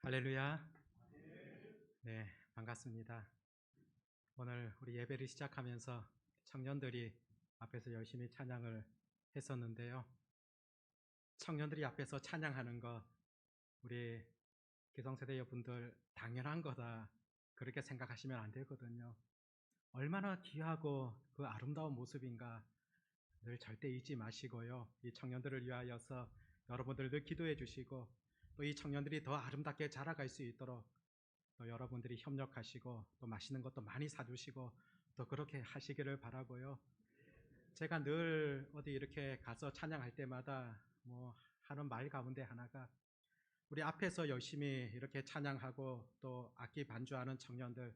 할렐루야. 네, 반갑습니다. 오늘 우리 예배를 시작하면서 청년들이 앞에서 열심히 찬양을 했었는데요. 청년들이 앞에서 찬양하는 거 우리 기성세대 여러분들 당연한 거다 그렇게 생각하시면 안 되거든요. 얼마나 귀하고 그 아름다운 모습인가 늘 절대 잊지 마시고요. 이 청년들을 위하여서 여러분들 늘 기도해 주시고 또 이 청년들이 더 아름답게 자라갈 수 있도록 또 여러분들이 협력하시고 또 맛있는 것도 많이 사주시고 또 그렇게 하시기를 바라고요. 제가 늘 어디 이렇게 가서 찬양할 때마다 하는 말 가운데 하나가 우리 앞에서 열심히 이렇게 찬양하고 또 악기 반주하는 청년들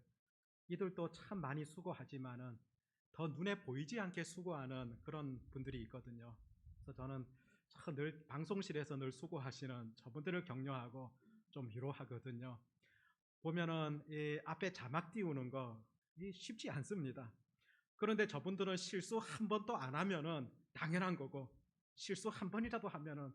이들도 참 많이 수고하지만은 더 눈에 보이지 않게 수고하는 그런 분들이 있거든요. 그래서 저는 참 늘 방송실에서 늘 수고하시는 저분들을 격려하고 좀 위로하거든요. 보면은 이 앞에 자막 띄우는 거 쉽지 않습니다. 그런데 저분들은 실수 한 번도 안 하면은 당연한 거고 실수 한 번이라도 하면은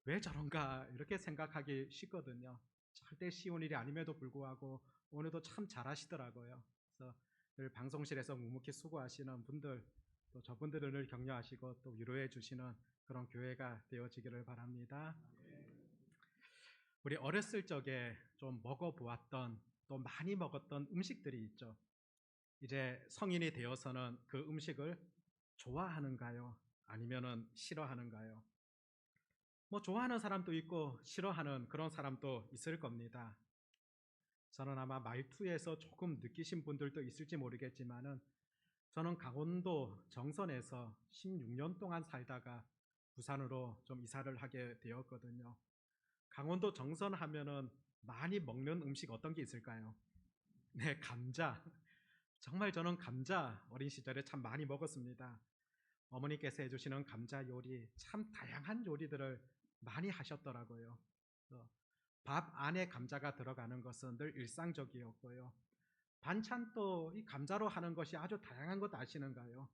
왜 저런가 이렇게 생각하기 쉽거든요. 절대 쉬운 일이 아님에도 불구하고 오늘도 참 잘하시더라고요. 그래서 늘 방송실에서 묵묵히 수고하시는 분들 또 저분들을 늘 격려하시고 또 위로해 주시는 그런 교회가 되어지기를 바랍니다. 우리 어렸을 적에 좀 먹어보았던 또 많이 먹었던 음식들이 있죠. 이제 성인이 되어서는 그 음식을 좋아하는가요? 아니면은 싫어하는가요? 좋아하는 사람도 있고 싫어하는 그런 사람도 있을 겁니다. 저는 아마 말투에서 조금 느끼신 분들도 있을지 모르겠지만은 저는 강원도 정선에서 16년 동안 살다가 부산으로 좀 이사를 하게 되었거든요. 강원도 정선 하면은 많이 먹는 음식 어떤 게 있을까요? 네, 감자. 정말 저는 감자 어린 시절에 참 많이 먹었습니다. 어머니께서 해주시는 감자 요리 참 다양한 요리들을 많이 하셨더라고요. 밥 안에 감자가 들어가는 것은 늘 일상적이었고요. 반찬도 이 감자로 하는 것이 아주 다양한 것 아시는가요?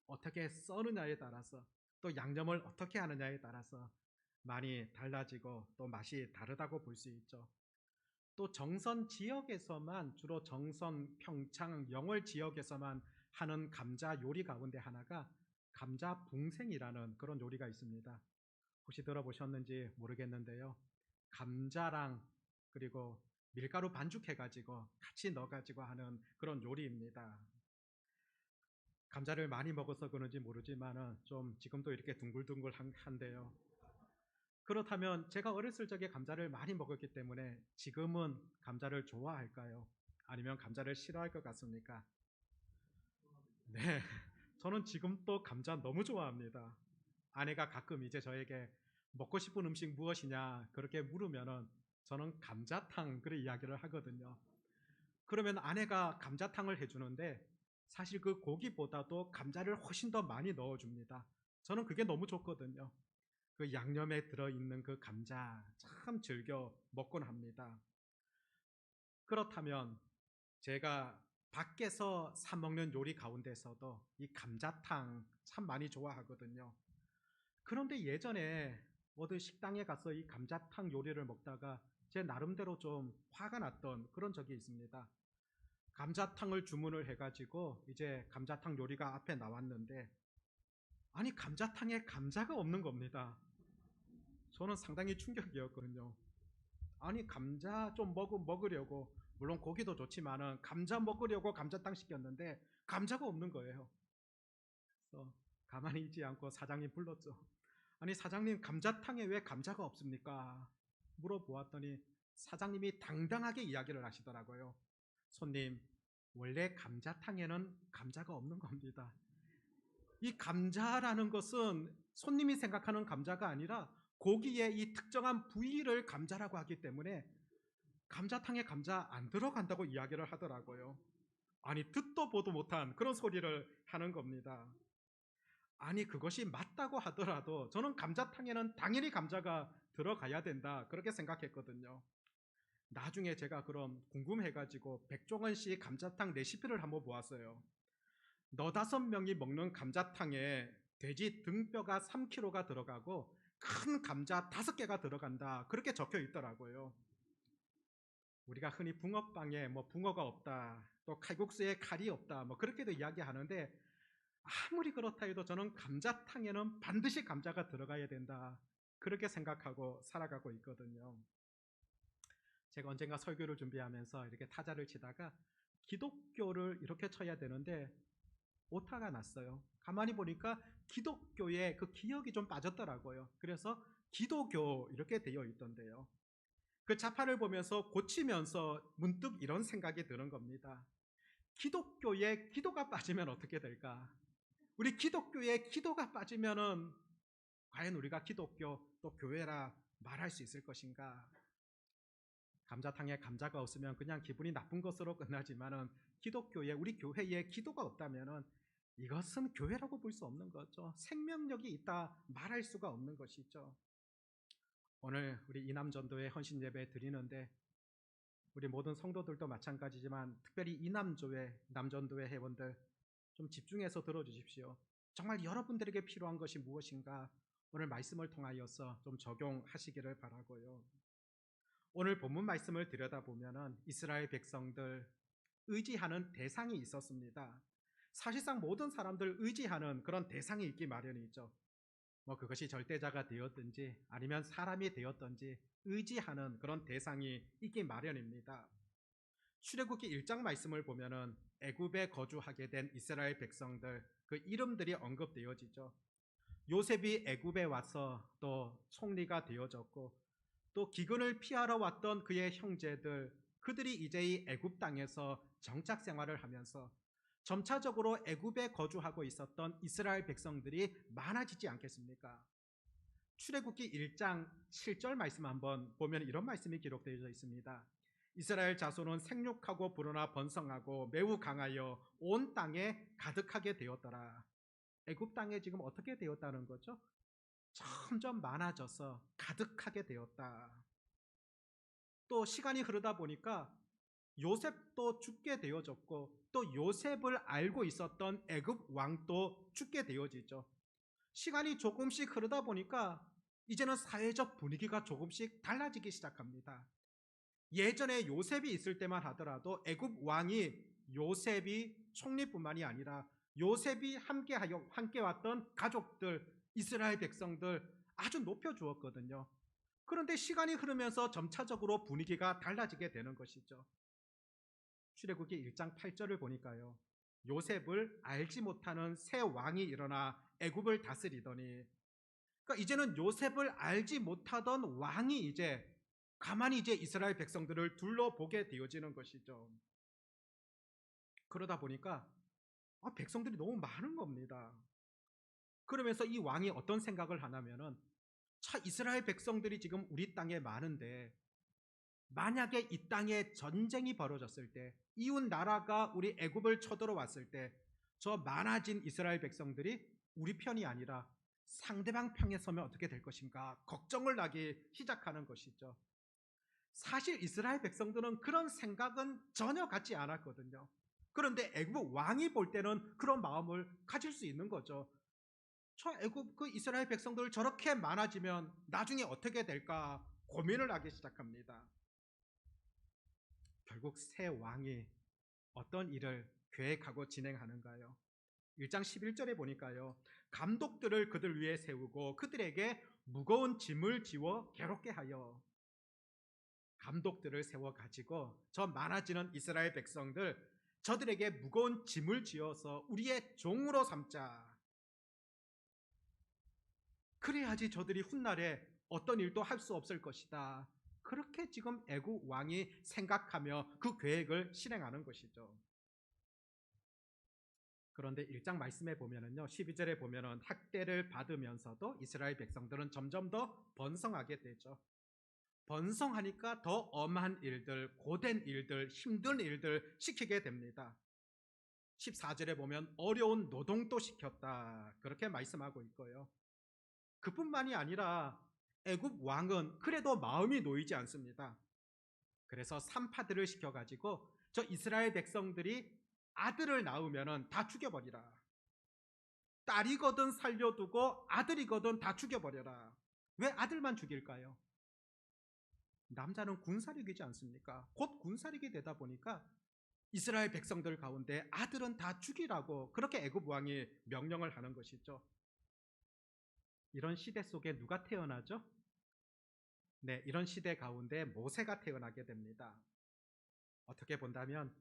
어떻게 써느냐에 따라서 또 양념을 어떻게 하느냐에 따라서 많이 달라지고 또 맛이 다르다고 볼 수 있죠. 또 정선 지역에서만 주로 정선, 평창, 영월 지역에서만 하는 감자 요리 가운데 하나가 감자 붕생이라는 그런 요리가 있습니다. 혹시 들어보셨는지 모르겠는데요. 감자랑 그리고 밀가루 반죽해가지고 같이 넣어가지고 하는 그런 요리입니다. 감자를 많이 먹어서 그런지 모르지만은 좀 지금도 이렇게 둥글둥글한데요. 그렇다면 제가 어렸을 적에 감자를 많이 먹었기 때문에 지금은 감자를 좋아할까요? 아니면 감자를 싫어할 것 같습니까? 네, 저는 지금도 감자 너무 좋아합니다. 아내가 가끔 이제 저에게 먹고 싶은 음식 무엇이냐 그렇게 물으면은 저는 감자탕 그런 이야기를 하거든요. 그러면 아내가 감자탕을 해주는데 사실 그 고기보다도 감자를 훨씬 더 많이 넣어줍니다. 저는 그게 너무 좋거든요. 그 양념에 들어있는 그 감자 참 즐겨 먹곤 합니다. 그렇다면 제가 밖에서 사 먹는 요리 가운데서도 이 감자탕 참 많이 좋아하거든요. 그런데 예전에 어느 식당에 가서 이 감자탕 요리를 먹다가 제 나름대로 좀 화가 났던 그런 적이 있습니다. 감자탕을 주문을 해가지고 이제 감자탕 요리가 앞에 나왔는데 아니 감자탕에 감자가 없는 겁니다. 저는 상당히 충격이었거든요. 아니 감자 좀 먹으려고 물론 고기도 좋지만은 감자 먹으려고 감자탕 시켰는데 감자가 없는 거예요. 그래서 가만히 있지 않고 사장님 불렀죠. 아니 사장님 감자탕에 왜 감자가 없습니까? 물어보았더니 사장님이 당당하게 이야기를 하시더라고요. 손님, 원래 감자탕에는 감자가 없는 겁니다. 이 감자라는 것은 손님이 생각하는 감자가 아니라 고기의 이 특정한 부위를 감자라고 하기 때문에 감자탕에 감자 안 들어간다고 이야기를 하더라고요. 아니 듣도 보도 못한 그런 소리를 하는 겁니다. 아니 그것이 맞다고 하더라도 저는 감자탕에는 당연히 감자가 들어가야 된다 그렇게 생각했거든요. 나중에 제가 그럼 궁금해가지고 백종원 씨 감자탕 레시피를 한번 보았어요. 너다섯 명이 먹는 감자탕에 돼지 등뼈가 3kg가 들어가고 큰 감자 5개가 들어간다 그렇게 적혀 있더라고요. 우리가 흔히 붕어빵에 뭐 붕어가 없다, 또 칼국수에 칼이 없다, 뭐 그렇게도 이야기하는데, 아무리 그렇다 해도 저는 감자탕에는 반드시 감자가 들어가야 된다, 그렇게 생각하고 살아가고 있거든요. 제가 언젠가 설교를 준비하면서 이렇게 타자를 치다가 기독교를 이렇게 쳐야 되는데 오타가 났어요. 가만히 보니까 기독교의 그 기억이 좀 빠졌더라고요. 그래서 기도교 이렇게 되어 있던데요. 그 자판을 보면서 고치면서 문득 이런 생각이 드는 겁니다. 기독교에 기도가 빠지면 어떻게 될까? 우리 기독교에 기도가 빠지면은 과연 우리가 기독교 또 교회라 말할 수 있을 것인가? 감자탕에 감자가 없으면 그냥 기분이 나쁜 것으로 끝나지만은 기독교에, 우리 교회에 기도가 없다면은 이것은 교회라고 볼 수 없는 거죠. 생명력이 있다 말할 수가 없는 것이죠. 오늘 우리 이남전도회 헌신 예배 드리는데 우리 모든 성도들도 마찬가지지만 특별히 이남조회, 남전도회 회원들 좀 집중해서 들어주십시오. 정말 여러분들에게 필요한 것이 무엇인가 오늘 말씀을 통하여서 좀 적용하시기를 바라고요. 오늘 본문 말씀을 들여다보면 이스라엘 백성들 의지하는 대상이 있었습니다. 사실상 모든 사람들 의지하는 그런 대상이 있기 마련이죠. 뭐 그것이 절대자가 되었든지 아니면 사람이 되었든지 의지하는 그런 대상이 있기 마련입니다. 출애굽기 1장 말씀을 보면은 애굽에 거주하게 된 이스라엘 백성들 그 이름들이 언급되어지죠. 요셉이 애굽에 와서 또 총리가 되어졌고 또 기근을 피하러 왔던 그의 형제들, 그들이 이제 이 애굽 땅에서 정착 생활을 하면서 점차적으로 애굽에 거주하고 있었던 이스라엘 백성들이 많아지지 않겠습니까? 출애굽기 1장 7절 말씀 한번 보면 이런 말씀이 기록되어 있습니다. 이스라엘 자손은 생육하고 불어나 번성하고 매우 강하여 온 땅에 가득하게 되었더라. 애굽 땅에 지금 어떻게 되었다는 거죠? 점점 많아져서 가득하게 되었다. 또 시간이 흐르다 보니까 요셉도 죽게 되어졌고 또 요셉을 알고 있었던 애굽 왕도 죽게 되어지죠. 시간이 조금씩 흐르다 보니까 이제는 사회적 분위기가 조금씩 달라지기 시작합니다. 예전에 요셉이 있을 때만 하더라도 애굽 왕이 요셉이 총리뿐만이 아니라 요셉이 함께 왔던 가족들, 이스라엘 백성들 아주 높여주었거든요. 그런데 시간이 흐르면서 점차적으로 분위기가 달라지게 되는 것이죠. 출애굽기 1장 8절을 보니까요. 요셉을 알지 못하는 새 왕이 일어나 애굽을 다스리더니, 그러니까 이제는 요셉을 알지 못하던 왕이 이제 가만히 이제 이스라엘 백성들을 둘러보게 되어지는 것이죠. 그러다 보니까 백성들이 너무 많은 겁니다. 그러면서 이 왕이 어떤 생각을 하냐면은, 차 이스라엘 백성들이 지금 우리 땅에 많은데 만약에 이 땅에 전쟁이 벌어졌을 때, 이웃 나라가 우리 애굽을 쳐들어왔을 때 저 많아진 이스라엘 백성들이 우리 편이 아니라 상대방 편에 서면 어떻게 될 것인가 걱정을 하기 시작하는 것이죠. 사실 이스라엘 백성들은 그런 생각은 전혀 갖지 않았거든요. 그런데 애굽 왕이 볼 때는 그런 마음을 가질 수 있는 거죠. 저 애굽 그 이스라엘 백성들 저렇게 많아지면 나중에 어떻게 될까 고민을 하기 시작합니다. 결국 새 왕이 어떤 일을 계획하고 진행하는가요? 1장 11절에 보니까요. 감독들을 그들 위에 세우고 그들에게 무거운 짐을 지워 괴롭게 하여, 감독들을 세워가지고 저 많아지는 이스라엘 백성들 저들에게 무거운 짐을 지어서 우리의 종으로 삼자. 그래야지 저들이 훗날에 어떤 일도 할 수 없을 것이다. 그렇게 지금 애굽 왕이 생각하며 그 계획을 실행하는 것이죠. 그런데 1장 말씀에 보면은요, 12절에 보면은 학대를 받으면서도 이스라엘 백성들은 점점 더 번성하게 되죠. 번성하니까 더 엄한 일들, 고된 일들, 힘든 일들 시키게 됩니다. 14절에 보면 어려운 노동도 시켰다, 그렇게 말씀하고 있고요. 그뿐만이 아니라 애굽 왕은 그래도 마음이 놓이지 않습니다. 그래서 산파들을 시켜가지고 저 이스라엘 백성들이 아들을 낳으면 다 죽여버리라. 딸이거든 살려두고 아들이거든 다 죽여버려라. 왜 아들만 죽일까요? 남자는 군사력이지 않습니까? 곧 군사력이 되다 보니까 이스라엘 백성들 가운데 아들은 다 죽이라고 그렇게 애굽 왕이 명령을 하는 것이죠. 이런 시대 속에 누가 태어나죠? 네, 이런 시대 가운데 모세가 태어나게 됩니다. 어떻게 본다면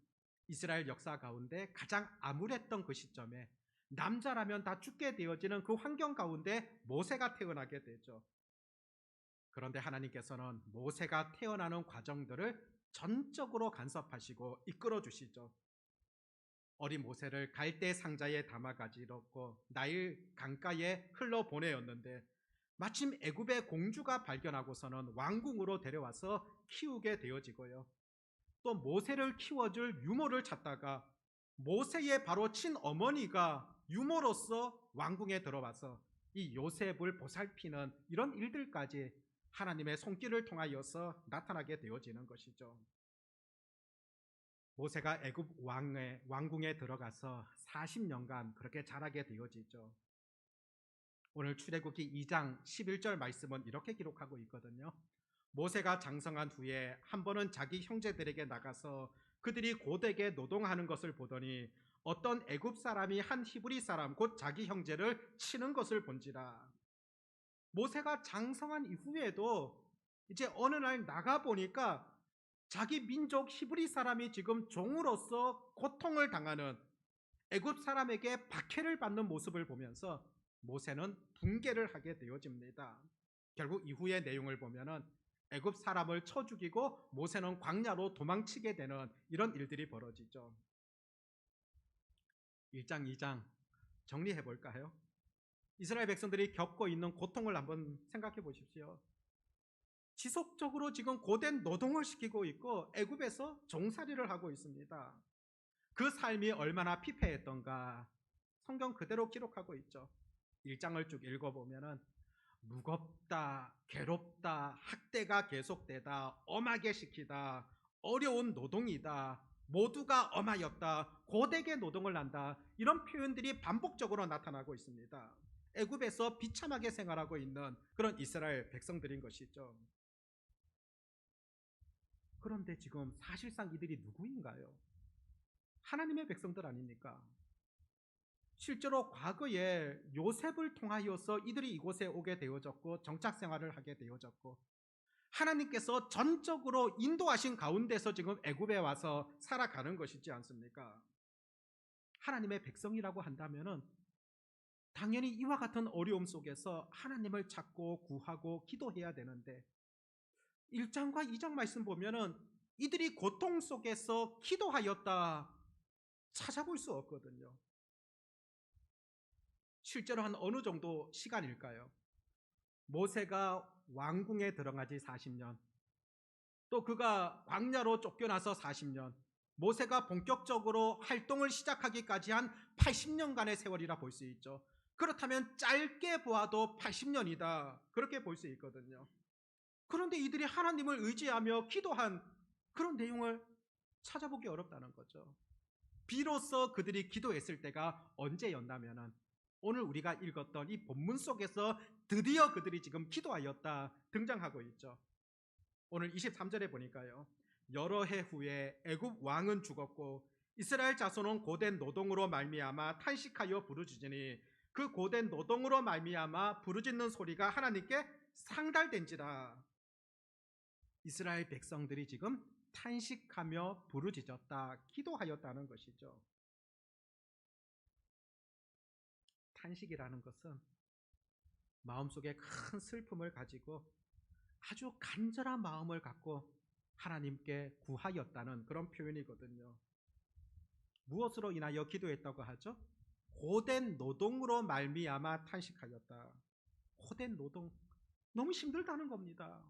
이스라엘 역사 가운데 가장 암울했던 그 시점에 남자라면 다 죽게 되어지는 그 환경 가운데 모세가 태어나게 되죠. 그런데 하나님께서는 모세가 태어나는 과정들을 전적으로 간섭하시고 이끌어 주시죠. 어린 모세를 갈대 상자에 담아 가지고 나일 강가에 흘러 보내었는데 마침 애굽의 공주가 발견하고서는 왕궁으로 데려와서 키우게 되어지고요. 또 모세를 키워줄 유모를 찾다가 모세의 바로 친어머니가 유모로서 왕궁에 들어와서 이 요셉을 보살피는 이런 일들까지 하나님의 손길을 통하여서 나타나게 되어지는 것이죠. 모세가 애굽 왕의 왕궁에 들어가서 40년간 그렇게 자라게 되어지죠. 오늘 출애굽기 2장 11절 말씀은 이렇게 기록하고 있거든요. 모세가 장성한 후에 한 번은 자기 형제들에게 나가서 그들이 고되게 노동하는 것을 보더니 어떤 애굽 사람이 한 히브리 사람 곧 자기 형제를 치는 것을 본지라. 모세가 장성한 이후에도 이제 어느 날 나가 보니까 자기 민족 히브리 사람이 지금 종으로서 고통을 당하는 애굽 사람에게 박해를 받는 모습을 보면서 모세는 분개를 하게 되어집니다. 결국 이후의 내용을 보면은 애굽 사람을 쳐 죽이고 모세는 광야로 도망치게 되는 이런 일들이 벌어지죠. 1장, 2장 정리해 볼까요? 이스라엘 백성들이 겪고 있는 고통을 한번 생각해 보십시오. 지속적으로 지금 고된 노동을 시키고 있고 애굽에서 종살이를 하고 있습니다. 그 삶이 얼마나 피폐했던가 성경 그대로 기록하고 있죠. 1장을 쭉 읽어보면은 무겁다, 괴롭다, 학대가 계속되다, 엄하게 시키다, 어려운 노동이다, 모두가 엄하였다, 고되게 노동을 한다, 이런 표현들이 반복적으로 나타나고 있습니다. 애굽에서 비참하게 생활하고 있는 그런 이스라엘 백성들인 것이죠. 그런데 지금 사실상 이들이 누구인가요? 하나님의 백성들 아닙니까? 실제로 과거에 요셉을 통하여서 이들이 이곳에 오게 되어졌고 정착 생활을 하게 되어졌고 하나님께서 전적으로 인도하신 가운데서 지금 애굽에 와서 살아가는 것이지 않습니까? 하나님의 백성이라고 한다면은 당연히 이와 같은 어려움 속에서 하나님을 찾고 구하고 기도해야 되는데 1장과 2장 말씀 보면은 이들이 고통 속에서 기도하였다 찾아볼 수 없거든요. 실제로 한 어느 정도 시간일까요? 모세가 왕궁에 들어간 지 40년, 또 그가 광야로 쫓겨나서 40년, 모세가 본격적으로 활동을 시작하기까지 한 80년간의 세월이라 볼 수 있죠. 그렇다면 짧게 보아도 80년이다 그렇게 볼 수 있거든요. 그런데 이들이 하나님을 의지하며 기도한 그런 내용을 찾아보기 어렵다는 거죠. 비로소 그들이 기도했을 때가 언제였냐면은 오늘 우리가 읽었던 이 본문 속에서 드디어 그들이 지금 기도하였다 등장하고 있죠. 오늘 23절에 보니까요. 여러 해 후에 애굽 왕은 죽었고 이스라엘 자손은 고된 노동으로 말미암아 탄식하여 부르짖으니 그 고된 노동으로 말미암아 부르짖는 소리가 하나님께 상달된지라. 이스라엘 백성들이 지금 탄식하며 부르짖었다, 기도하였다는 것이죠. 탄식이라는 것은 마음속에 큰 슬픔을 가지고 아주 간절한 마음을 갖고 하나님께 구하였다는 그런 표현이거든요. 무엇으로 인하여 기도했다고 하죠? 고된 노동으로 말미암아 탄식하였다. 고된 노동, 너무 힘들다는 겁니다.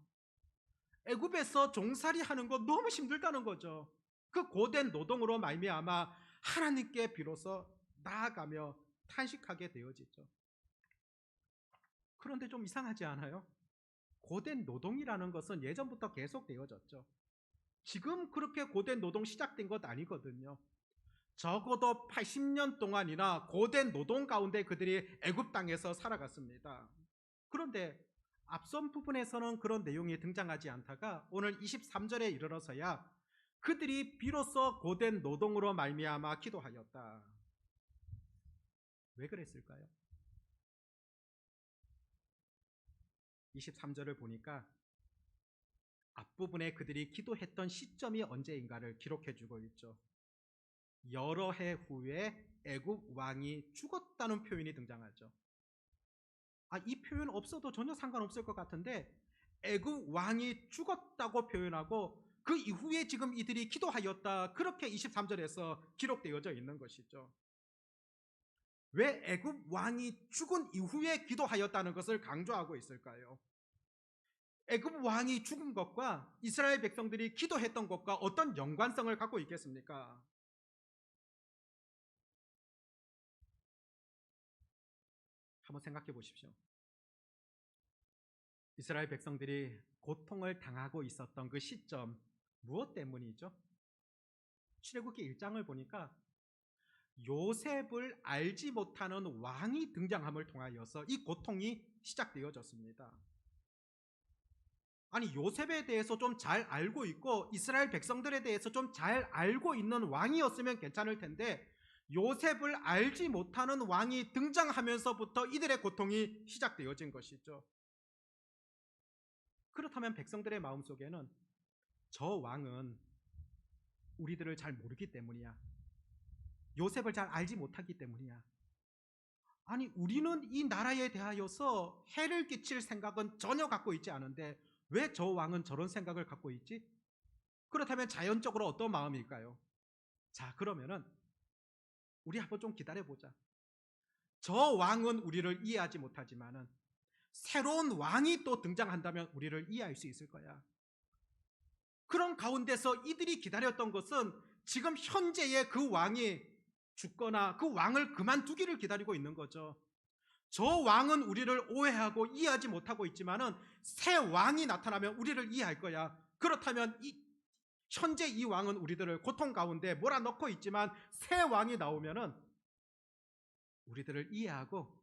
애굽에서 종살이 하는 거 너무 힘들다는 거죠. 그 고된 노동으로 말미암아 하나님께 비로소 나아가며 탄식하게 되어지죠. 그런데 좀 이상하지 않아요? 고된 노동이라는 것은 예전부터 계속 되어졌죠. 지금 그렇게 고된 노동 시작된 것 아니거든요. 적어도 80년 동안이나 고된 노동 가운데 그들이 애굽 땅에서 살아갔습니다. 그런데 앞선 부분에서는 그런 내용이 등장하지 않다가 오늘 23절에 이르러서야 그들이 비로소 고된 노동으로 말미암아 기도하였다. 왜 그랬을까요? 23절을 보니까 앞부분에 그들이 기도했던 시점이 언제인가를 기록해주고 있죠. 여러 해 후에 애굽 왕이 죽었다는 표현이 등장하죠. 이 표현 없어도 전혀 상관없을 것 같은데 애굽 왕이 죽었다고 표현하고 그 이후에 지금 이들이 기도하였다, 그렇게 23절에서 기록되어져 있는 것이죠. 왜 애굽 왕이 죽은 이후에 기도하였다는 것을 강조하고 있을까요? 애굽 왕이 죽은 것과 이스라엘 백성들이 기도했던 것과 어떤 연관성을 갖고 있겠습니까? 한번 생각해 보십시오. 이스라엘 백성들이 고통을 당하고 있었던 그 시점, 무엇 때문이죠? 출애굽기 1장을 보니까 요셉을 알지 못하는 왕이 등장함을 통하여서 이 고통이 시작되어졌습니다. 아니, 요셉에 대해서 좀 잘 알고 있고 이스라엘 백성들에 대해서 좀 잘 알고 있는 왕이었으면 괜찮을 텐데 요셉을 알지 못하는 왕이 등장하면서부터 이들의 고통이 시작되어진 것이죠. 그렇다면 백성들의 마음속에는 저 왕은 우리들을 잘 모르기 때문이야, 요셉을 잘 알지 못하기 때문이야, 아니 우리는 이 나라에 대하여서 해를 끼칠 생각은 전혀 갖고 있지 않은데 왜 저 왕은 저런 생각을 갖고 있지? 그렇다면 자연적으로 어떤 마음일까요? 자, 그러면은 우리 한번 좀 기다려보자. 저 왕은 우리를 이해하지 못하지만은 새로운 왕이 또 등장한다면 우리를 이해할 수 있을 거야. 그런 가운데서 이들이 기다렸던 것은 지금 현재의 그 왕이 죽거나 그 왕을 그만두기를 기다리고 있는 거죠. 저 왕은 우리를 오해하고 이해하지 못하고 있지만은 새 왕이 나타나면 우리를 이해할 거야. 그렇다면 현재 이 왕은 우리들을 고통 가운데 몰아넣고 있지만 새 왕이 나오면은 우리들을 이해하고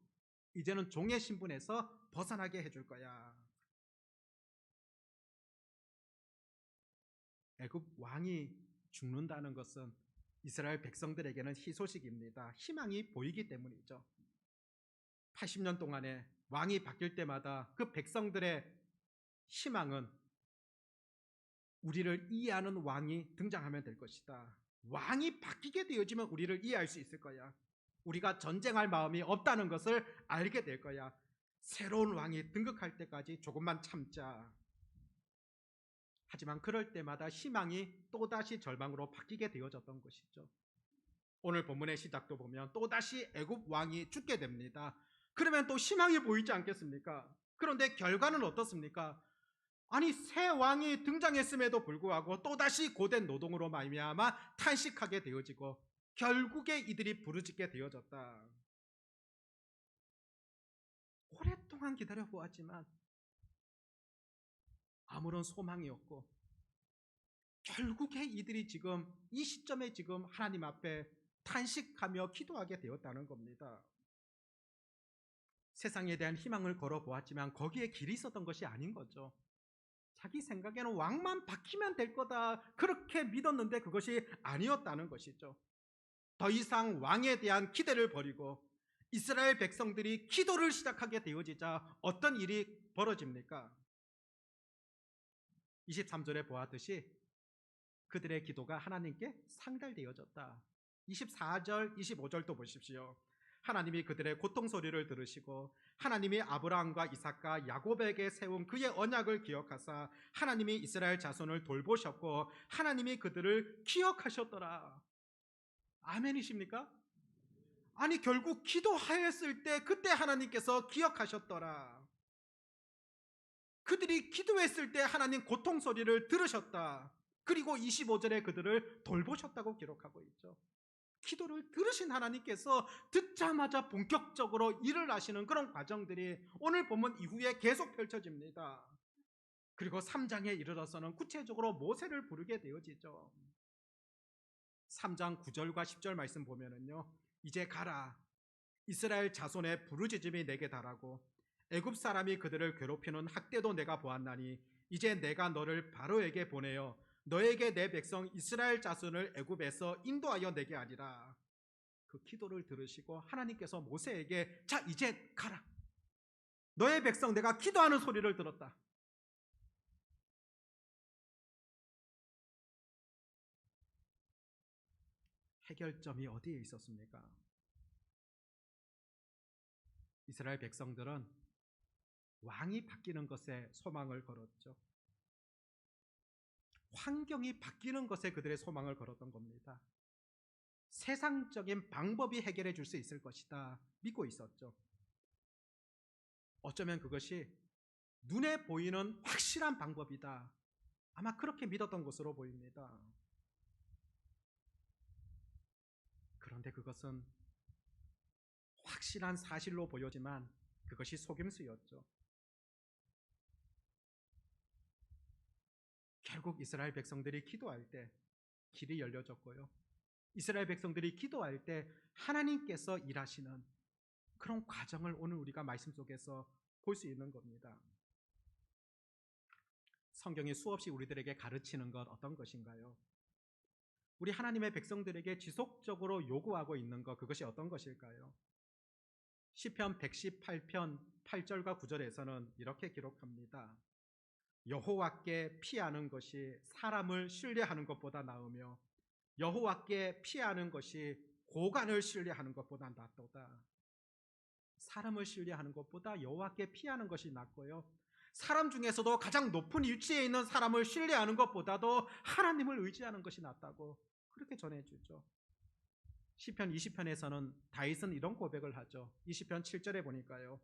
이제는 종의 신분에서 벗어나게 해줄 거야. 애굽 왕이 죽는다는 것은 이스라엘 백성들에게는 희소식입니다. 희망이 보이기 때문이죠. 80년 동안에 왕이 바뀔 때마다 그 백성들의 희망은 우리를 이해하는 왕이 등장하면 될 것이다. 왕이 바뀌게 되어지면 우리를 이해할 수 있을 거야. 우리가 전쟁할 마음이 없다는 것을 알게 될 거야. 새로운 왕이 등극할 때까지 조금만 참자. 하지만 그럴 때마다 희망이 또다시 절망으로 바뀌게 되어졌던 것이죠. 오늘 본문의 시작도 보면 또다시 애굽 왕이 죽게 됩니다. 그러면 또 희망이 보이지 않겠습니까? 그런데 결과는 어떻습니까? 아니, 새 왕이 등장했음에도 불구하고 또다시 고된 노동으로 말미암아 탄식하게 되어지고 결국에 이들이 부르짖게 되어졌다. 오랫동안 기다려보았지만 아무런 소망이 없고 결국에 이들이 지금 이 시점에 지금 하나님 앞에 탄식하며 기도하게 되었다는 겁니다. 세상에 대한 희망을 걸어보았지만 거기에 길이 있었던 것이 아닌 거죠. 자기 생각에는 왕만 바뀌면 될 거다, 그렇게 믿었는데 그것이 아니었다는 것이죠. 더 이상 왕에 대한 기대를 버리고 이스라엘 백성들이 기도를 시작하게 되어지자 어떤 일이 벌어집니까? 23절에 보았듯이 그들의 기도가 하나님께 상달되어졌다. 24절, 25절도 보십시오. 하나님이 그들의 고통 소리를 들으시고 하나님이 아브라함과 이삭과 야곱에게 세운 그의 언약을 기억하사 하나님이 이스라엘 자손을 돌보셨고 하나님이 그들을 기억하셨더라. 아멘이십니까? 아니, 결국 기도하였을 때 그때 하나님께서 기억하셨더라. 그들이 기도했을 때 하나님 고통 소리를 들으셨다. 그리고 25절에 그들을 돌보셨다고 기록하고 있죠. 기도를 들으신 하나님께서 듣자마자 본격적으로 일을 하시는 그런 과정들이 오늘 본문 이후에 계속 펼쳐집니다. 그리고 3장에 이르러서는 구체적으로 모세를 부르게 되어지죠. 3장 9절과 10절 말씀 보면은요, 이제 가라, 이스라엘 자손의 부르짖음이 내게 달하고 애굽 사람이 그들을 괴롭히는 학대도 내가 보았나니 이제 내가 너를 바로에게 보내어 너에게 내 백성 이스라엘 자손을 애굽에서 인도하여 내게 하리라. 그 기도를 들으시고 하나님께서 모세에게 자 이제 가라. 너의 백성 내가 기도하는 소리를 들었다. 해결점이 어디에 있었습니까? 이스라엘 백성들은 왕이 바뀌는 것에 소망을 걸었죠. 환경이 바뀌는 것에 그들의 소망을 걸었던 겁니다. 세상적인 방법이 해결해 줄 수 있을 것이다 믿고 있었죠. 어쩌면 그것이 눈에 보이는 확실한 방법이다. 아마 그렇게 믿었던 것으로 보입니다. 그런데 그것은 확실한 사실로 보여지만 그것이 속임수였죠. 결국 이스라엘 백성들이 기도할 때 길이 열려졌고요. 이스라엘 백성들이 기도할 때 하나님께서 일하시는 그런 과정을 오늘 우리가 말씀 속에서 볼 수 있는 겁니다. 성경이 수없이 우리들에게 가르치는 것 어떤 것인가요? 우리 하나님의 백성들에게 지속적으로 요구하고 있는 것, 그것이 어떤 것일까요? 시편 118편 8절과 9절에서는 이렇게 기록합니다. 여호와께 피하는 것이 사람을 신뢰하는 것보다 나으며 여호와께 피하는 것이 고관을 신뢰하는 것보다 낫도다. 사람을 신뢰하는 것보다 여호와께 피하는 것이 낫고요. 사람 중에서도 가장 높은 위치에 있는 사람을 신뢰하는 것보다도 하나님을 의지하는 것이 낫다고 그렇게 전해주죠. 시편 20편에서는 다윗은 이런 고백을 하죠. 20편 7절에 보니까요.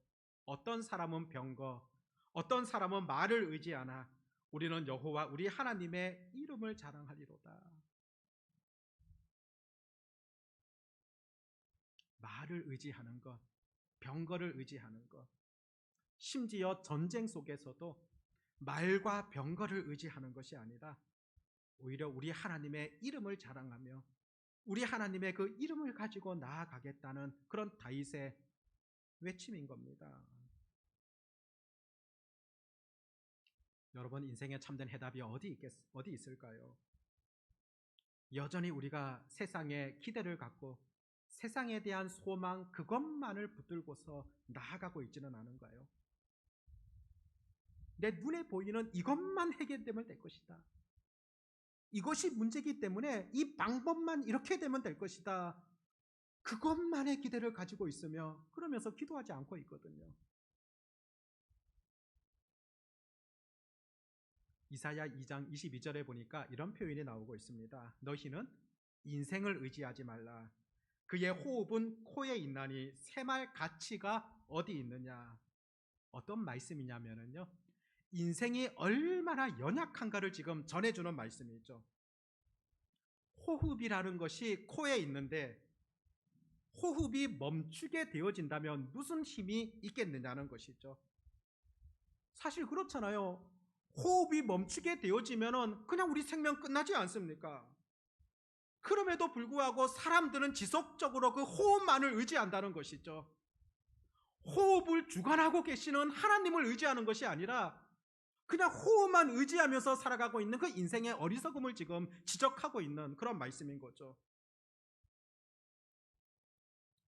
어떤 사람은 병거, 어떤 사람은 말을 의지하나 우리는 여호와 우리 하나님의 이름을 자랑하리로다. 말을 의지하는 것, 병거를 의지하는 것, 심지어 전쟁 속에서도 말과 병거를 의지하는 것이 아니라 오히려 우리 하나님의 이름을 자랑하며 우리 하나님의 그 이름을 가지고 나아가겠다는 그런 다윗의 외침인 겁니다. 여러분 인생의 참된 해답이 어디 있을까요? 여전히 우리가 세상에 기대를 갖고 세상에 대한 소망 그것만을 붙들고서 나아가고 있지는 않은가요? 내 눈에 보이는 이것만 해결되면 될 것이다. 이것이 문제이기 때문에 이 방법만 이렇게 되면 될 것이다. 그것만의 기대를 가지고 있으며 그러면서 기도하지 않고 있거든요. 이사야 2장 22절에 보니까 이런 표현이 나오고 있습니다. 너희는 인생을 의지하지 말라. 그의 호흡은 코에 있나니 새말 가치가 어디 있느냐. 어떤 말씀이냐면요. 인생이 얼마나 연약한가를 지금 전해주는 말씀이죠. 호흡이라는 것이 코에 있는데 호흡이 멈추게 되어진다면 무슨 힘이 있겠느냐는 것이죠. 사실 그렇잖아요. 호흡이 멈추게 되어지면 그냥 우리 생명 끝나지 않습니까? 그럼에도 불구하고 사람들은 지속적으로 그 호흡만을 의지한다는 것이죠. 호흡을 주관하고 계시는 하나님을 의지하는 것이 아니라 그냥 호흡만 의지하면서 살아가고 있는 그 인생의 어리석음을 지금 지적하고 있는 그런 말씀인 거죠.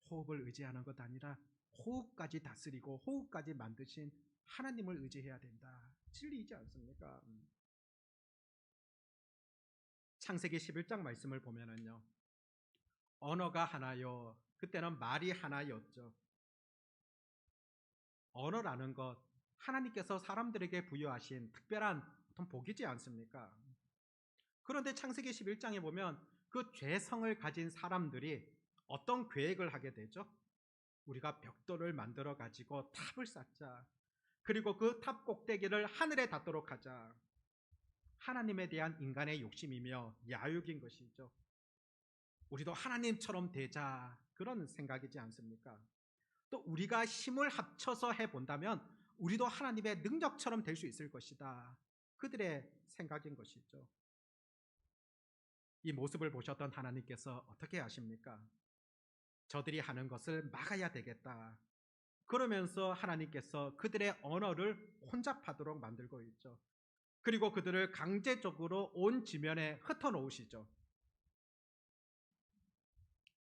호흡을 의지하는 것 아니라 호흡까지 다스리고 호흡까지 만드신 하나님을 의지해야 된다. 진리이지 않습니까? 창세기 11장 말씀을 보면은요. 언어가 하나요. 그때는 말이 하나였죠. 언어라는 것 하나님께서 사람들에게 부여하신 특별한 어떤 복이지 않습니까? 그런데 창세기 11장에 보면 그 죄성을 가진 사람들이 어떤 계획을 하게 되죠? 우리가 벽돌을 만들어 가지고 탑을 쌓자. 그리고 그 탑 꼭대기를 하늘에 닿도록 하자. 하나님에 대한 인간의 욕심이며 야욕인 것이죠. 우리도 하나님처럼 되자. 그런 생각이지 않습니까? 또 우리가 힘을 합쳐서 해본다면 우리도 하나님의 능력처럼 될 수 있을 것이다. 그들의 생각인 것이죠. 이 모습을 보셨던 하나님께서 어떻게 하십니까? 저들이 하는 것을 막아야 되겠다. 그러면서 하나님께서 그들의 언어를 혼잡하도록 만들고 있죠. 그리고 그들을 강제적으로 온 지면에 흩어놓으시죠.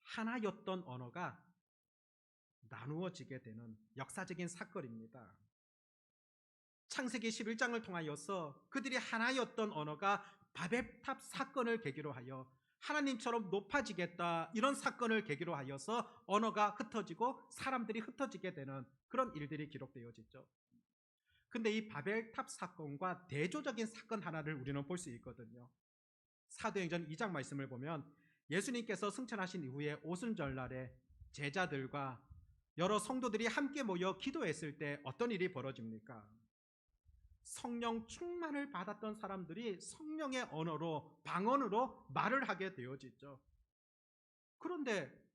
하나였던 언어가 나누어지게 되는 역사적인 사건입니다. 창세기 11장을 통하여서 그들이 하나였던 언어가 바벨탑 사건을 계기로 하여 하나님처럼 높아지겠다, 이런 사건을 계기로 하여서 언어가 흩어지고 사람들이 흩어지게 되는 그런 일들이 기록되어지죠. 근데 이 바벨탑 사건과 대조적인 사건 하나를 우리는 볼 수 있거든요. 사도행전 2장 말씀을 보면 예수님께서 승천하신 이후에 오순절날에 제자들과 여러 성도들이 함께 모여 기도했을 때 어떤 일이 벌어집니까? 성령 충만을 받았던 사람들이 성령의 언어로, 방언으로 말을 하게 되어지죠. 그런데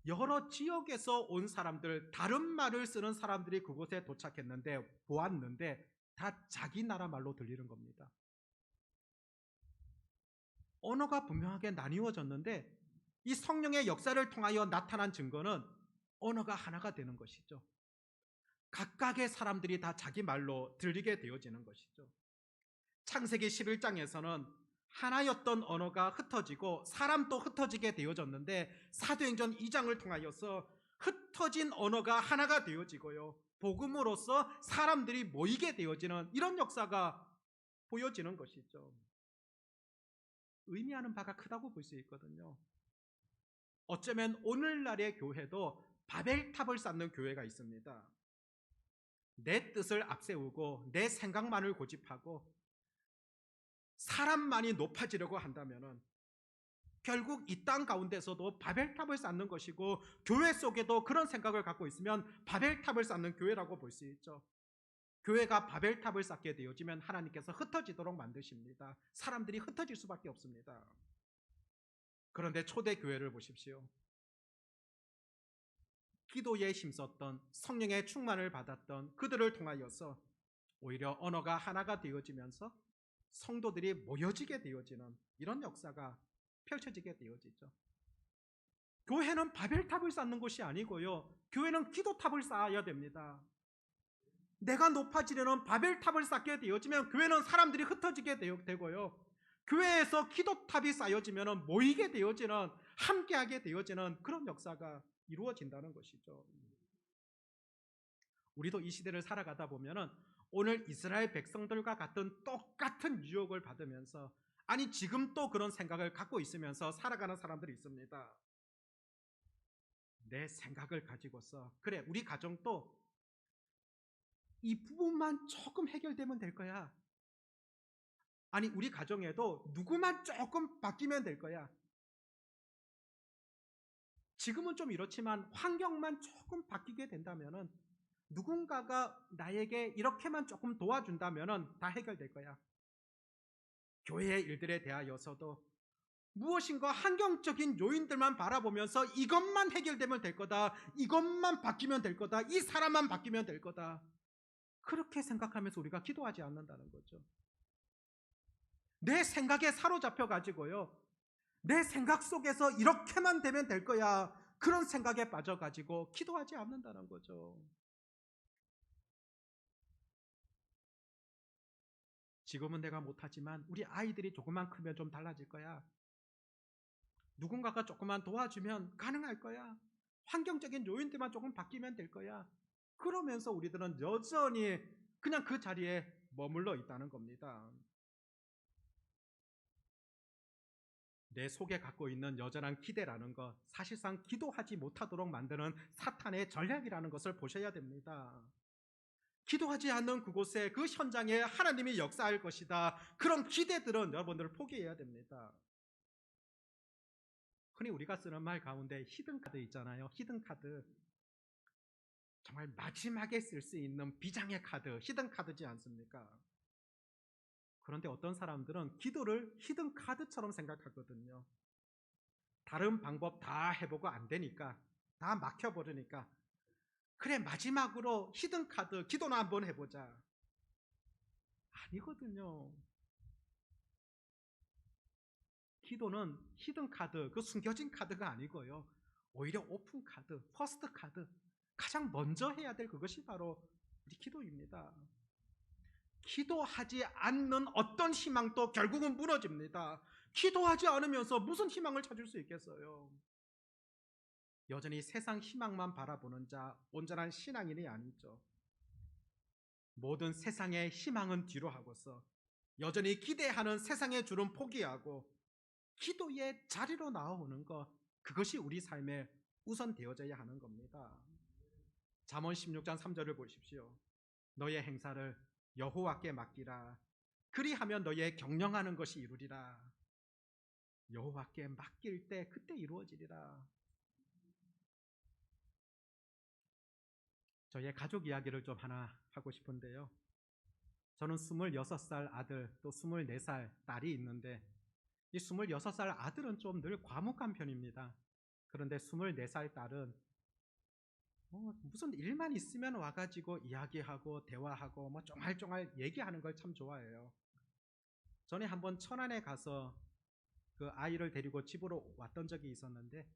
여러 지역에서 온 사람들, 다른 말을 쓰는 사람들이 그곳에 도착했는데, 보았는데 다 자기 나라 말로 들리는 겁니다. 언어가 분명하게 나뉘어졌는데 이 성령의 역사를 통하여 나타난 증거는 언어가 하나가 되는 것이죠. 각각의 사람들이 다 자기 말로 들리게 되어지는 것이죠. 창세기 11장에서는 하나였던 언어가 흩어지고 사람도 흩어지게 되어졌는데, 사도행전 2장을 통하여서 흩어진 언어가 하나가 되어지고요, 복음으로써 사람들이 모이게 되어지는 이런 역사가 보여지는 것이죠. 의미하는 바가 크다고 볼 수 있거든요. 어쩌면 오늘날의 교회도 바벨탑을 쌓는 교회가 있습니다. 내 뜻을 앞세우고 내 생각만을 고집하고 사람만이 높아지려고 한다면 결국 이 땅 가운데서도 바벨탑을 쌓는 것이고, 교회 속에도 그런 생각을 갖고 있으면 바벨탑을 쌓는 교회라고 볼 수 있죠. 교회가 바벨탑을 쌓게 되어지면 하나님께서 흩어지도록 만드십니다. 사람들이 흩어질 수밖에 없습니다. 그런데 초대교회를 보십시오. 기도에 힘썼던, 성령의 충만을 받았던 그들을 통하여서 오히려 언어가 하나가 되어지면서 성도들이 모여지게 되어지는 이런 역사가 펼쳐지게 되어지죠. 교회는 바벨탑을 쌓는 것이 아니고요, 교회는 기도탑을 쌓아야 됩니다. 내가 높아지려는 바벨탑을 쌓게 되어지면 교회는 사람들이 흩어지게 되고요, 교회에서 기도탑이 쌓여지면 모이게 되어지는, 함께하게 되어지는 그런 역사가 이루어진다는 것이죠. 우리도 이 시대를 살아가다 보면 오늘 이스라엘 백성들과 같은 똑같은 유혹을 받으면서, 아니 지금 또 그런 생각을 갖고 있으면서 살아가는 사람들이 있습니다. 내 생각을 가지고서 그래, 우리 가정도 이 부분만 조금 해결되면 될 거야. 아니 우리 가정에도 누구만 조금 바뀌면 될 거야. 지금은 좀 이렇지만 환경만 조금 바뀌게 된다면, 누군가가 나에게 이렇게만 조금 도와준다면 다 해결될 거야. 교회의 일들에 대하여서도 무엇인가 환경적인 요인들만 바라보면서 이것만 해결되면 될 거다, 이것만 바뀌면 될 거다, 이 사람만 바뀌면 될 거다, 그렇게 생각하면서 우리가 기도하지 않는다는 거죠. 내 생각에 사로잡혀 가지고요, 내 생각 속에서 이렇게만 되면 될 거야, 그런 생각에 빠져 가지고 기도하지 않는다는 거죠. 지금은 내가 못하지만 우리 아이들이 조금만 크면 좀 달라질 거야. 누군가가 조금만 도와주면 가능할 거야. 환경적인 요인들만 조금 바뀌면 될 거야. 그러면서 우리들은 여전히 그냥 그 자리에 머물러 있다는 겁니다. 내 속에 갖고 있는 여전한 기대라는 것, 사실상 기도하지 못하도록 만드는 사탄의 전략이라는 것을 보셔야 됩니다. 기도하지 않는 그곳에, 그 현장에 하나님이 역사할 것이다, 그런 기대들은 여러분들 포기해야 됩니다. 흔히 우리가 쓰는 말 가운데 히든카드 있잖아요. 히든카드, 정말 마지막에 쓸 수 있는 비장의 카드, 히든카드지 않습니까? 그런데 어떤 사람들은 기도를 히든카드처럼 생각하거든요. 다른 방법 다 해보고 안 되니까, 다 막혀버리니까, 그래 마지막으로 히든카드 기도나 한번 해보자. 아니거든요. 기도는 히든카드, 그 숨겨진 카드가 아니고요, 오히려 오픈카드, 퍼스트 카드, 가장 먼저 해야 될 그것이 바로 우리 기도입니다. 기도하지 않는 어떤 희망도 결국은 무너집니다. 기도하지 않으면서 무슨 희망을 찾을 수 있겠어요? 여전히 세상 희망만 바라보는 자, 온전한 신앙인이 아니죠. 모든 세상의 희망은 뒤로 하고서 여전히 기대하는 세상의 주는 포기하고 기도의 자리로 나아오는 것, 그것이 우리 삶에 우선되어져야 하는 겁니다. 잠언 16장 3절을 보십시오. 너의 행사를 여호와께 맡기라. 그리하면 너의 경영하는 것이 이루리라. 여호와께 맡길 때 그때 이루어지리라. 저의 가족 이야기를 좀 하나 하고 싶은데요. 저는 26살 아들 또 24살 딸이 있는데 이 26살 아들은 좀 늘 과묵한 편입니다. 그런데 24살 딸은 무슨 일만 있으면 와가지고 이야기하고 대화하고 뭐 쫑알쫑알 얘기하는 걸 참 좋아해요. 전에 한번 천안에 가서 그 아이를 데리고 집으로 왔던 적이 있었는데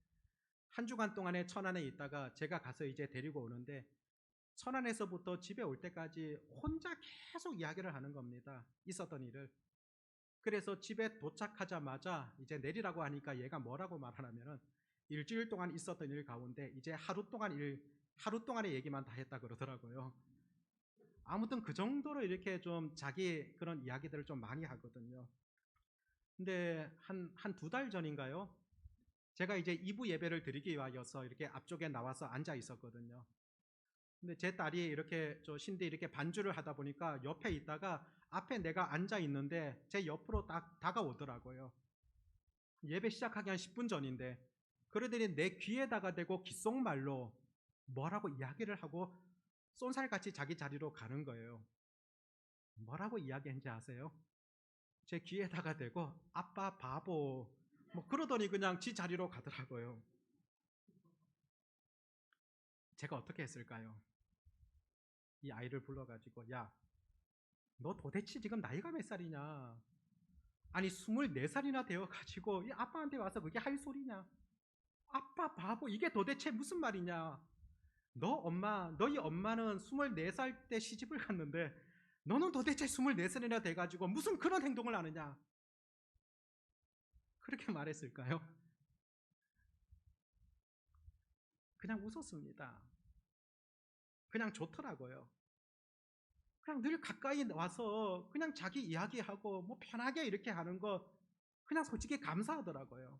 한 주간 동안에 천안에 있다가 제가 가서 이제 데리고 오는데 천안에서부터 집에 올 때까지 혼자 계속 이야기를 하는 겁니다. 있었던 일을. 그래서 집에 도착하자마자 이제 내리라고 하니까 얘가 뭐라고 말하냐면은 일주일 동안 있었던 일 가운데 이제 하루 동안의 얘기만 다 했다 그러더라고요. 아무튼 그 정도로 이렇게 좀 자기 그런 이야기들을 좀 많이 하거든요. 근데 한 2달 전인가요? 제가 이제 2부 예배를 드리기 위하여서 이렇게 앞쪽에 나와서 앉아 있었거든요. 근데 제 딸이 이렇게 저 신디 이렇게 반주를 하다 보니까 옆에 있다가 앞에 내가 앉아 있는데 제 옆으로 딱 다가오더라고요. 예배 시작하기 한 10분 전인데 그러더니 내 귀에다가 대고 귓속말로 뭐라고 이야기를 하고 쏜살같이 자기 자리로 가는 거예요. 뭐라고 이야기했는지 아세요? 제 귀에다가 대고 아빠 바보 뭐 그러더니 그냥 지 자리로 가더라고요. 제가 어떻게 했을까요? 이 아이를 불러가지고 야, 너 도대체 지금 나이가 몇 살이냐? 아니 24살이나 되어가지고 이 아빠한테 와서 그게 할 소리냐? 아빠 바보 이게 도대체 무슨 말이냐? 너희 엄마는 24살 때 시집을 갔는데 너는 도대체 24살이나 돼가지고 무슨 그런 행동을 하느냐? 그렇게 말했을까요? 그냥 웃었습니다. 그냥 좋더라고요. 그냥 늘 가까이 와서 그냥 자기 이야기하고 뭐 편하게 이렇게 하는 거 그냥 솔직히 감사하더라고요.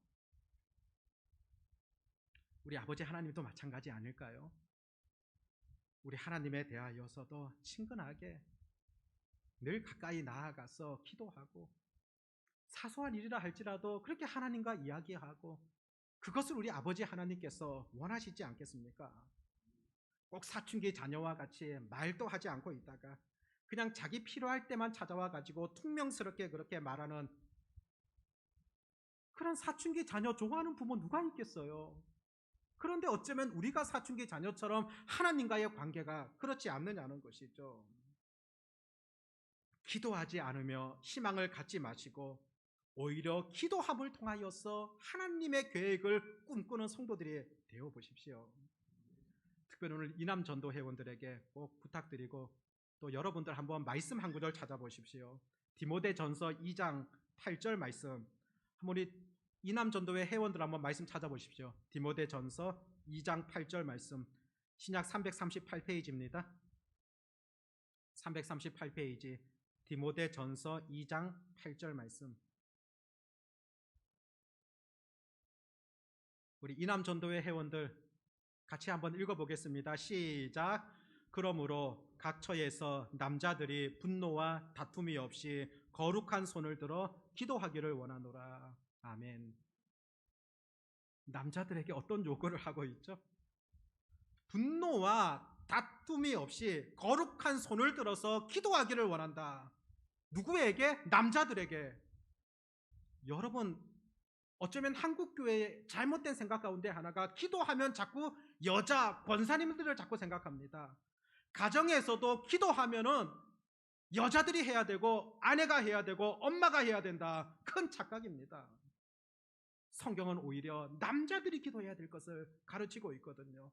우리 아버지 하나님도 마찬가지 아닐까요? 우리 하나님에 대하여서도 친근하게 늘 가까이 나아가서 기도하고 사소한 일이라 할지라도 그렇게 하나님과 이야기하고 그것을 우리 아버지 하나님께서 원하시지 않겠습니까? 꼭 사춘기 자녀와 같이 말도 하지 않고 있다가 그냥 자기 필요할 때만 찾아와 가지고 퉁명스럽게 그렇게 말하는 그런 사춘기 자녀 좋아하는 부모 누가 있겠어요? 그런데 어쩌면 우리가 사춘기 자녀처럼 하나님과의 관계가 그렇지 않느냐는 것이죠. 기도하지 않으며 희망을 갖지 마시고 오히려 기도함을 통하여서 하나님의 계획을 꿈꾸는 성도들이 되어 보십시오. 특별히 오늘 이남 전도 회원들에게 꼭 부탁드리고 또 여러분들 한번 말씀 한 구절 찾아보십시오. 디모데전서 2장 8절 말씀. 한번 우리 이남 전도회 회원들 한번 말씀 찾아보십시오. 디모데전서 2장 8절 말씀. 신약 338페이지입니다. 338페이지 디모데전서 2장 8절 말씀. 우리 이남 전도회 회원들 같이 한번 읽어보겠습니다. 시작. 그러므로 각 처에서 남자들이 분노와 다툼이 없이 거룩한 손을 들어 기도하기를 원하노라. 아멘. 남자들에게 어떤 요구를 하고 있죠? 분노와 다툼이 없이 거룩한 손을 들어서 기도하기를 원한다. 누구에게? 남자들에게. 여러분, 어쩌면 한국교회의 잘못된 생각 가운데 하나가 기도하면 자꾸 여자 권사님들을 자꾸 생각합니다. 가정에서도 기도하면은 여자들이 해야 되고 아내가 해야 되고 엄마가 해야 된다. 큰 착각입니다. 성경은 오히려 남자들이 기도해야 될 것을 가르치고 있거든요.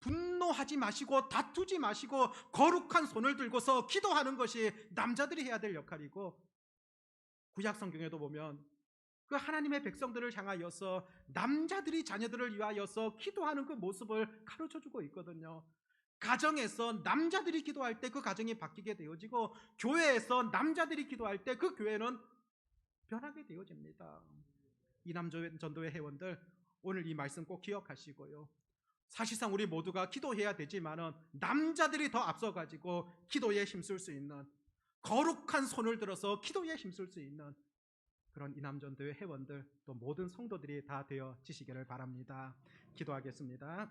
분노하지 마시고 다투지 마시고 거룩한 손을 들고서 기도하는 것이 남자들이 해야 될 역할이고, 구약 성경에도 보면 그 하나님의 백성들을 향하여서 남자들이 자녀들을 위하여서 기도하는 그 모습을 가르쳐주고 있거든요. 가정에서 남자들이 기도할 때 그 가정이 바뀌게 되어지고, 교회에서 남자들이 기도할 때 그 교회는 변하게 되어집니다. 이남전도회 회원들, 오늘 이 말씀 꼭 기억하시고요. 사실상 우리 모두가 기도해야 되지만은 남자들이 더 앞서가지고 기도에 힘쓸 수 있는, 거룩한 손을 들어서 기도에 힘쓸 수 있는 그런 이남전도회 회원들, 또 모든 성도들이 다 되어지시기를 바랍니다. 기도하겠습니다.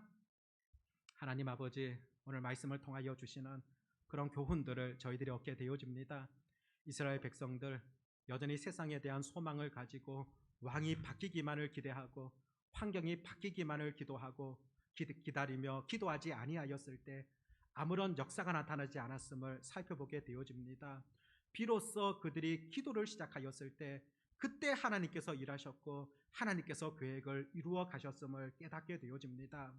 하나님 아버지, 오늘 말씀을 통하여 주시는 그런 교훈들을 저희들이 얻게 되어집니다. 이스라엘 백성들 여전히 세상에 대한 소망을 가지고 왕이 바뀌기만을 기대하고 환경이 바뀌기만을 기도하고 기다리며 기도하지 아니하였을 때 아무런 역사가 나타나지 않았음을 살펴보게 되어집니다. 비로소 그들이 기도를 시작하였을 때 그때 하나님께서 일하셨고 하나님께서 계획을 이루어 가셨음을 깨닫게 되어집니다.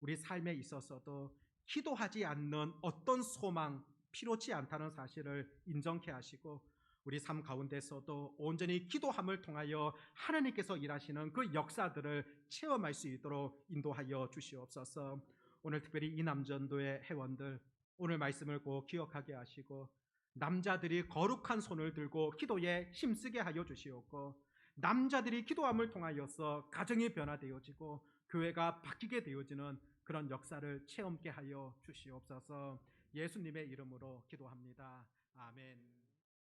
우리 삶에 있어서도 기도하지 않는 어떤 소망 필요치 않다는 사실을 인정케 하시고, 우리 삶 가운데서도 온전히 기도함을 통하여 하나님께서 일하시는 그 역사들을 체험할 수 있도록 인도하여 주시옵소서. 오늘 특별히 이남전도의 회원들, 오늘 말씀을 꼭 기억하게 하시고 남자들이 거룩한 손을 들고 기도에 힘쓰게 하여 주시옵고, 남자들이 기도함을 통하여서 가정이 변화되어지고 교회가 바뀌게 되어지는 그런 역사를 체험케 하여 주시옵소서. 예수님의 이름으로 기도합니다. 아멘.